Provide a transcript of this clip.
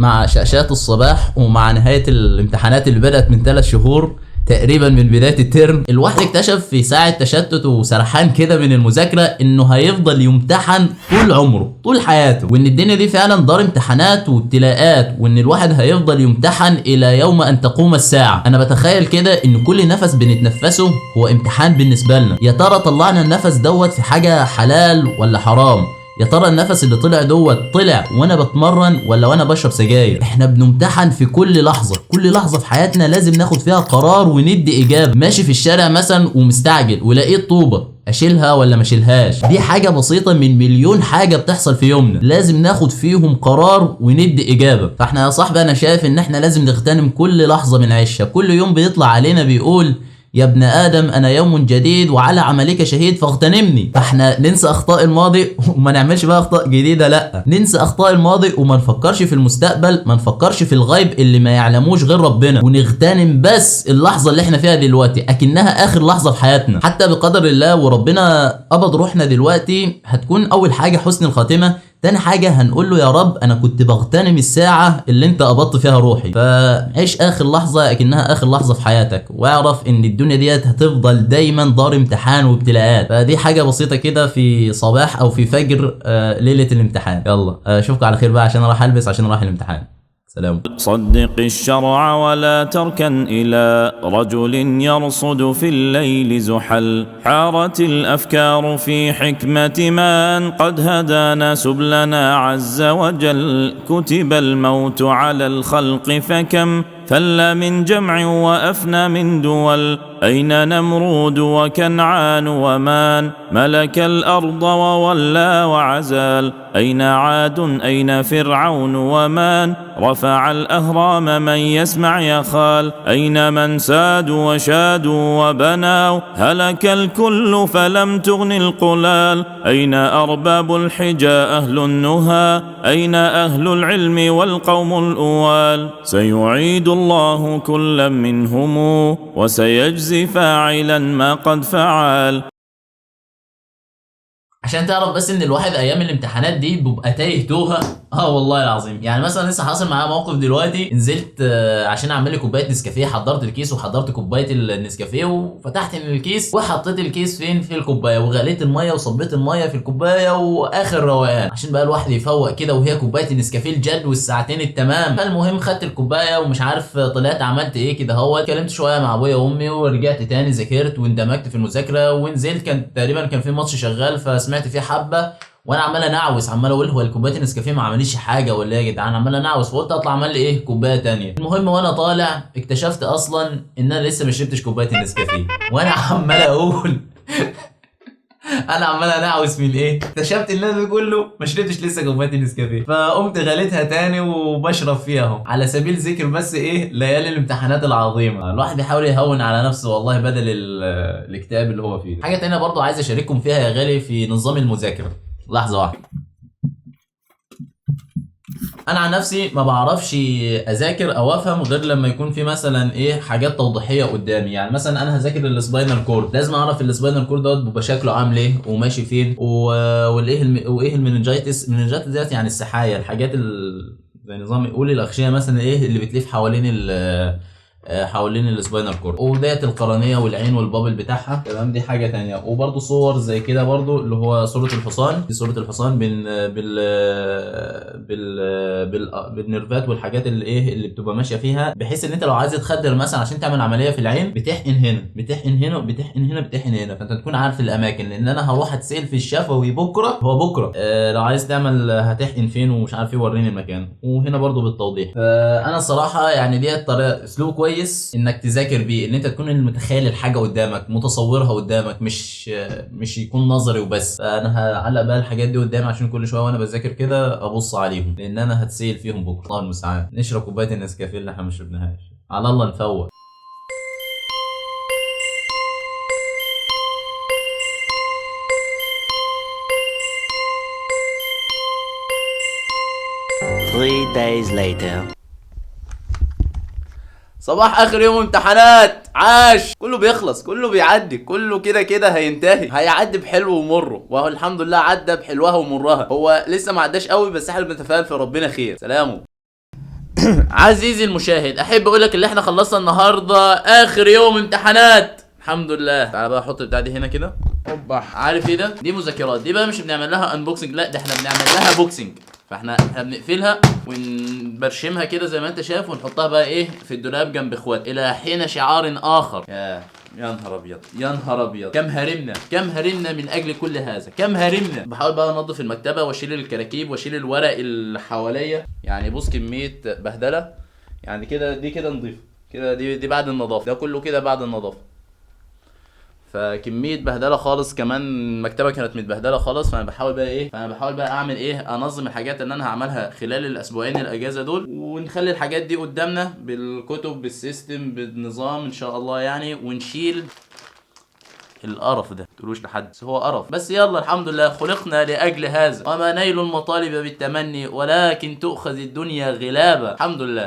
مع شاشات الصباح ومع نهاية الامتحانات اللي بدأت من 3 شهور تقريبا من بداية الترم، الواحد اكتشف في ساعة تشتت وسرحان كده من المذاكرة انه هيفضل يمتحن طول عمره طول حياته، وان الدنيا دي فعلا دار امتحانات وابتلاءات، وان الواحد هيفضل يمتحن الى يوم ان تقوم الساعة. انا بتخيل كده ان كل نفس بنتنفسه هو امتحان بالنسبة لنا. يا ترى طلعنا النفس دوت في حاجة حلال ولا حرام؟ يا ترى النفس اللي طلع دوت طلع وانا بتمرن ولا وانا بشرب سجاير؟ احنا بنمتحن في كل لحظه، كل لحظه في حياتنا لازم ناخد فيها قرار وندي اجابه. ماشي في الشارع مثلا ومستعجل ولقيت طوبه، اشيلها ولا ما اشيلهاش؟ دي حاجه بسيطه من مليون حاجه بتحصل في يومنا لازم ناخد فيهم قرار وندي اجابه. فاحنا يا صاحبي انا شايف ان احنا لازم نغتنم كل لحظه من عيشها. كل يوم بيطلع علينا بيقول يا ابن آدم أنا يوم جديد وعلى عملك شهيد فاغتنمني. فاحنا ننسى أخطاء الماضي وما نعملش بقى أخطاء جديدة، لأ ننسى أخطاء الماضي وما نفكرش في المستقبل، ما نفكرش في الغيب اللي ما يعلموش غير ربنا، ونغتنم بس اللحظة اللي احنا فيها دلوقتي أكنها آخر لحظة في حياتنا. حتى بقدر الله وربنا قبض روحنا دلوقتي هتكون أول حاجة حسن الخاتمة، تاني حاجة هنقول له يا رب أنا كنت بغتنم الساعة اللي أنت قبضت فيها روحي. فعيش آخر لحظة أكنها آخر لحظة في حياتك، واعرف إن الدنيا ديت هتفضل دايما دار امتحان وابتلاءات. فدي حاجة بسيطة كده في صباح أو في فجر ليلة الامتحان. يلا أشوفكم على خير بقى عشان أروح ألبس عشان أروح الامتحان. سلام. صدق الشرع ولا تركن إلى رجل يرصد في الليل زحل. حارت الأفكار في حكمة من قد هدانا سبلنا عز وجل. كتب الموت على الخلق فكم فل من جمع وأفنى من دول. أين نمرود وكنعان ومان ملك الأرض وولى وعزال. أين عاد أين فرعون ومان رفع الأهرام من يسمع يخال. أين من سادوا وشادوا وبناوا هلك الكل فلم تغن القلال. أين أرباب الحجى أهل النهى أين أهل العلم والقوم الأوال. سيعيد الله كلا منهم وسيجزي فاعلا ما قد فعل. عشان تعرف بس ان الواحد ايام الامتحانات دي بيبقى تايه توهه. والله العظيم. يعني مثلا لسه حاصل معايا موقف دلوقتي، نزلت عشان اعمل لي كوبايه نسكافيه، حضرت الكيس وحضرت كوبايه النسكافيه وفتحت من الكيس وحطيت الكيس فين في الكوبايه وغليت الميه وصبيت الميه في الكوبايه واخر روقان عشان بقى الواحد يفوق كده وهي كوبايه النسكافيه الجد والساعتين التمام. فالمهم خدت الكوبايه ومش عارف طلعت عملت ايه كده اتكلمت شويه مع ابويا وامي ورجعت تاني ذاكرت واندمجت في المذاكره ونزلت. كان تقريبا كان في ماتش شغال فسمعت فيه حبه وانا عمال انعوس عمال اقول هو الكوبايه النسكافيه ما عمليش حاجه ولا ايه يا جدعان، عمال انعوس فقلت اطلع اعمل لي ايه كوبايه تانية. المهم وانا طالع اكتشفت اصلا ان انا لسه ما شربتش كوبايه النسكافيه وانا عمال اقول انا عمال انعوس من ايه، اكتشفت ان انا كله ما شربتش لسه كوبايه النسكافيه. فقمت غليتها تاني وبشرب فيها اهو على سبيل ذكر بس ايه ليالي الامتحانات العظيمه. الواحد بيحاول يهون على نفسه والله بدل الاكتئاب اللي هو فيه. حاجه تانية برضو عايز اشارككم فيها يا غالي في نظام المذاكره. لحظه واحده. انا عن نفسي ما بعرفش اذاكر او افهم غير لما يكون في مثلا ايه حاجات توضيحيه قدامي. يعني مثلا انا هذاكر السباينال كورد، لازم اعرف السباينال كورد دوت بيبقى شكله عامل ايه وماشي فين وايه المننجايتس ديت يعني السحايا الحاجات زي نظام يقول الاغشيه مثلا ايه اللي بتلف حوالين السباينال كورد وديت القرنيه والعين والبابل بتاعها. تمام دي حاجه تانية. وبرده صور زي كده برده اللي هو صوره الحصان، دي صوره الحصان بالنيرفات والحاجات اللي ايه اللي بتبقى ماشيه فيها، بحيث ان انت لو عايز تخدر مثلا عشان تعمل عمليه في العين بتحقن هنا بتحقن هنا بتحقن هنا بتحقن هنا، فانت تكون عارف الاماكن. لان انا هروح اتسال في الشفوي بكره، هو بكره لو عايز تعمل هتحقن فين ومش عارف ايه وريني المكان. وهنا برده بالتوضيح. فانا الصراحه يعني ديت طريقه اسلوب كويس انك تذاكر بيه، ان انت تكون متخيل الحاجه قدامك متصورها قدامك، مش يكون نظري وبس. فانا هعلق بقى الحاجات دي قدامي عشان كل شويه وانا بذاكر كده ابص عليهم، لان انا هتسيل فيهم بكره. الله المستعان. نشرب كوبايه النسكافيه اللي احنا ما شربناهاش على الله نفوق. Three days later. صباح اخر يوم امتحانات، عاش. كله بيخلص كله بيعدي كله كده هينتهي، هيعدي بحلو ومره، وهو الحمد لله عدى بحلوها ومرها. هو لسه ما عداش قوي بس احنا بنتفائل في ربنا خير. سلام. عزيزي المشاهد، احب اقول لك اللي احنا خلصنا النهارده اخر يوم امتحانات الحمد لله. تعالى بقى احط البتاع دي هنا كده. اوبا، عارف ايه ده؟ دي مذكرات، دي بقى مش بنعمل لها انبوكسنج، لا ده احنا بنعمل لها بوكسنج. فاحنا بنقفلها ونبرشمها كده زي ما انت شايف، ونحطها بقى ايه في الدولاب جنب اخوات الى حين شعار اخر. يا نهار ابيض، يا نهار ابيض، كم هرمنا، كم هرمنا من اجل كل هذا، كم هرمنا. بحاول بقى انظف المكتبه واشيل الكراكيب واشيل الورق اللي حواليا. يعني بص كميه بهدله. يعني كده دي كده نضيفه كده، دي بعد النظافه، ده كله كده بعد النظافه. فكميه بهدله خالص، كمان المكتبه كانت متبهدله خالص. فانا بحاول بقى اعمل ايه، انظم الحاجات اللي انا هعملها خلال الاسبوعين الاجازه دول، ونخلي الحاجات دي قدامنا بالكتب بالسيستم بالنظام ان شاء الله يعني. ونشيل القرف ده، متقولوش لحد بس هو قرف. بس يلا الحمد لله، خلقنا لاجل هذا، وما نيل المطالب بالتمني ولكن تؤخذ الدنيا غلابه. الحمد لله.